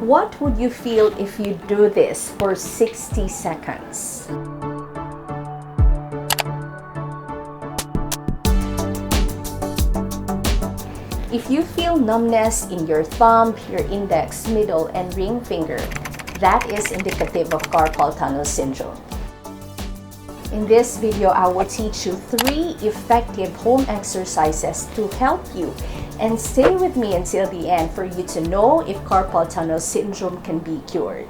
What would you feel if you do this for 60 seconds? If you feel numbness in your thumb, your index, middle, and ring finger, that is indicative of carpal tunnel syndrome. In this video, I will teach you 3 effective home exercises to help you, and stay with me until the end for you to know if carpal tunnel syndrome can be cured.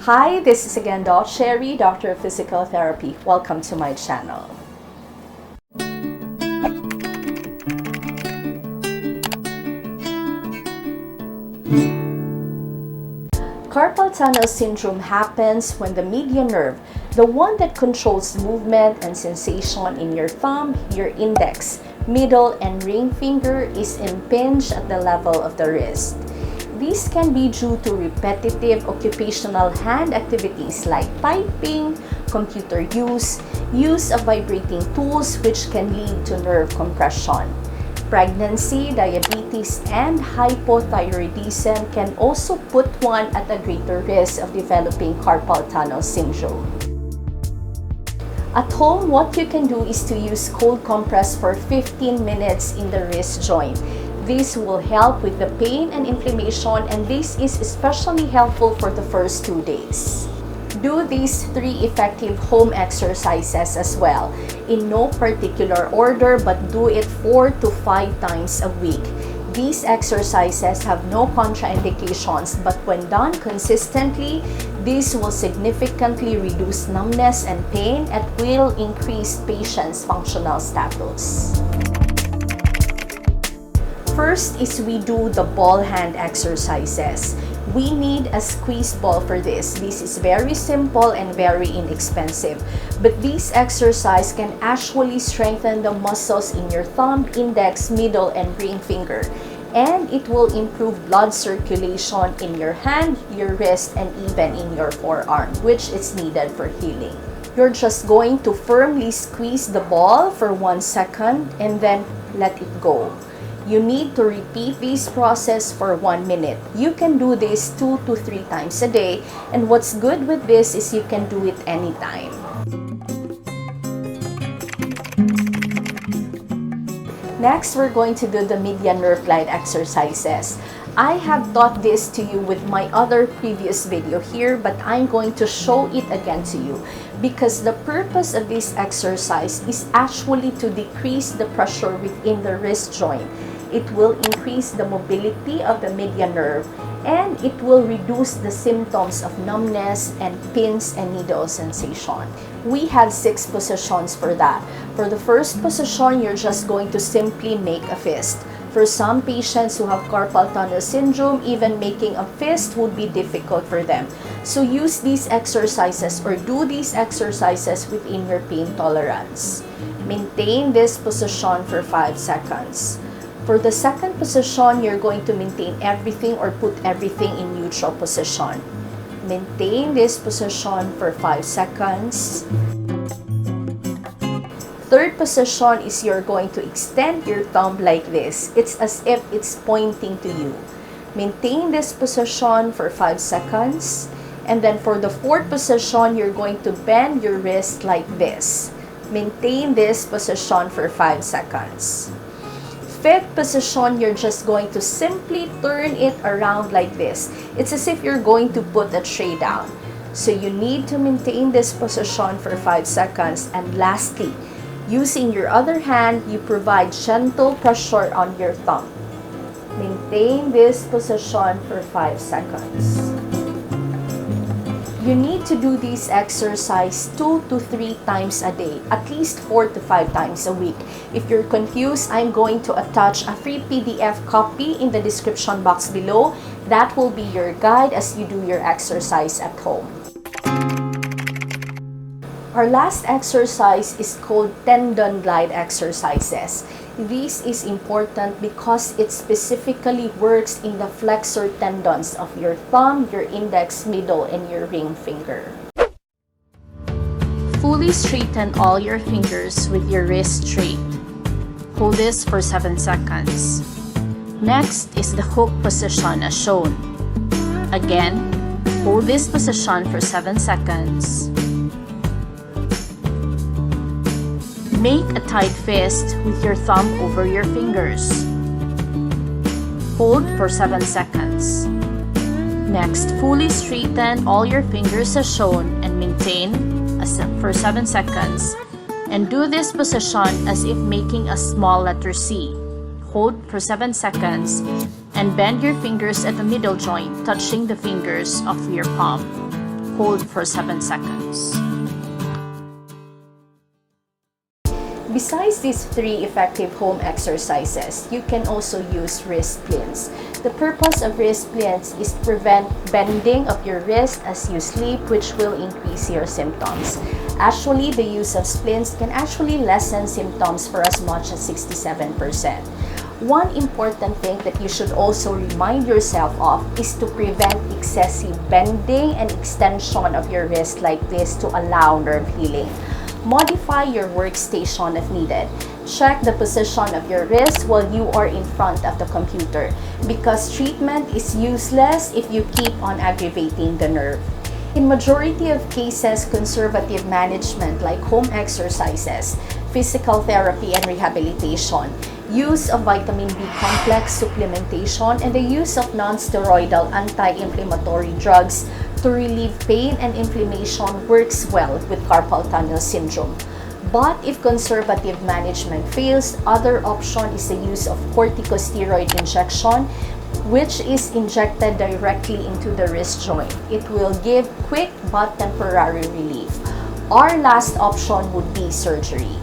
Hi, this is again Doc Sherry, Doctor of Physical Therapy. Welcome to my channel. Carpal tunnel syndrome happens when the median nerve, the one that controls movement and sensation in your thumb, your index, middle, and ring finger, is impinged at the level of the wrist. These can be due to repetitive occupational hand activities like typing, computer use of vibrating tools, which can lead to nerve compression. Pregnancy, diabetes, and hypothyroidism can also put one at a greater risk of developing carpal tunnel syndrome. At home, what you can do is to use cold compress for 15 minutes in the wrist joint. This will help with the pain and inflammation, and this is especially helpful for the first 2 days. Do these 3 effective home exercises as well, in no particular order, but do it 4 to 5 times a week. These exercises have no contraindications, but when done consistently, this will significantly reduce numbness and pain and will increase patient's functional status. First is we do the ball hand exercises. We need a squeeze ball for this. This is very simple and very inexpensive. But this exercise can actually strengthen the muscles in your thumb, index, middle, and ring finger. And it will improve blood circulation in your hand, your wrist, and even in your forearm, which is needed for healing. You're just going to firmly squeeze the ball for 1 second and then let it go. You need to repeat this process for 1 minute. You can do this 2 to 3 times a day, and what's good with this is you can do it anytime. Next, we're going to do the median nerve glide exercises. I have taught this to you with my other previous video here, but I'm going to show it again to you because the purpose of this exercise is actually to decrease the pressure within the wrist joint. It will increase the mobility of the median nerve, and it will reduce the symptoms of numbness and pins and needle sensation. We have 6 positions for that. For the first position, you're just going to simply make a fist. For some patients who have carpal tunnel syndrome, even making a fist would be difficult for them. So use these exercises or do these exercises within your pain tolerance. Maintain this position for 5 seconds. For the second position, you're going to maintain everything or put everything in neutral position. Maintain this position for 5 seconds. Third position is you're going to extend your thumb like this. It's as if it's pointing to you. Maintain this position for 5 seconds. And then for the fourth position, you're going to bend your wrist like this. Maintain this position for 5 seconds. Fifth position, you're just going to simply turn it around like this. It's as if you're going to put a tray down. So you need to maintain this position for 5 seconds. And lastly, using your other hand, you provide gentle pressure on your thumb. Maintain this position for 5 seconds. You need to do this exercise 2 to 3 times a day, at least 4 to 5 times a week. If you're confused, I'm going to attach a free PDF copy in the description box below. That will be your guide as you do your exercise at home. Our last exercise is called tendon glide exercises. This is important because it specifically works in the flexor tendons of your thumb, your index, middle, and your ring finger. Fully straighten all your fingers with your wrist straight. Hold this for 7 seconds. Next is the hook position as shown. Again, hold this position for 7 seconds. Make a tight fist with your thumb over your fingers. Hold for 7 seconds. Next, fully straighten all your fingers as shown and maintain for 7 seconds. And do this position as if making a small letter C. Hold for 7 seconds and bend your fingers at the middle joint, touching the fingers of your palm. Hold for 7 seconds. Besides these 3 effective home exercises, you can also use wrist splints. The purpose of wrist splints is to prevent bending of your wrist as you sleep, which will increase your symptoms. Actually, the use of splints can actually lessen symptoms for as much as 67%. One important thing that you should also remind yourself of is to prevent excessive bending and extension of your wrist like this to allow nerve healing. Modify your workstation if needed. Check the position of your wrist while you are in front of the computer because treatment is useless if you keep on aggravating the nerve. In majority of cases, conservative management like home exercises, physical therapy and rehabilitation, use of vitamin B complex supplementation, and the use of non-steroidal anti-inflammatory drugs to relieve pain and inflammation works well with carpal tunnel syndrome. But if conservative management fails, other option is the use of corticosteroid injection, which is injected directly into the wrist joint. It will give quick but temporary relief. Our last option would be surgery.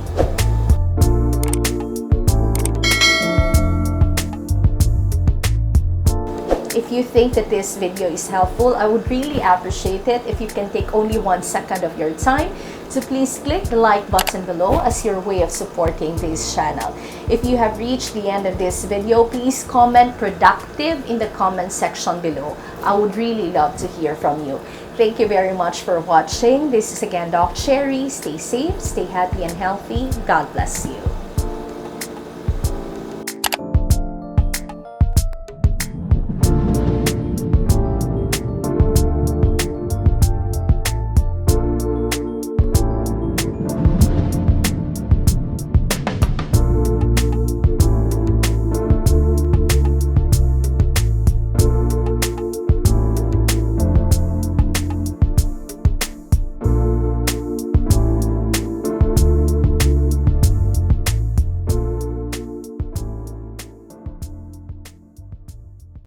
If you think that this video is helpful, I would really appreciate it if you can take only 1 second of your time to please click the like button below as your way of supporting this channel. If you have reached the end of this video, please comment productive in the comment section below. I would really love to hear from you. Thank you very much for watching. This is again Doc Cherry. Stay safe, stay happy and healthy. God bless you.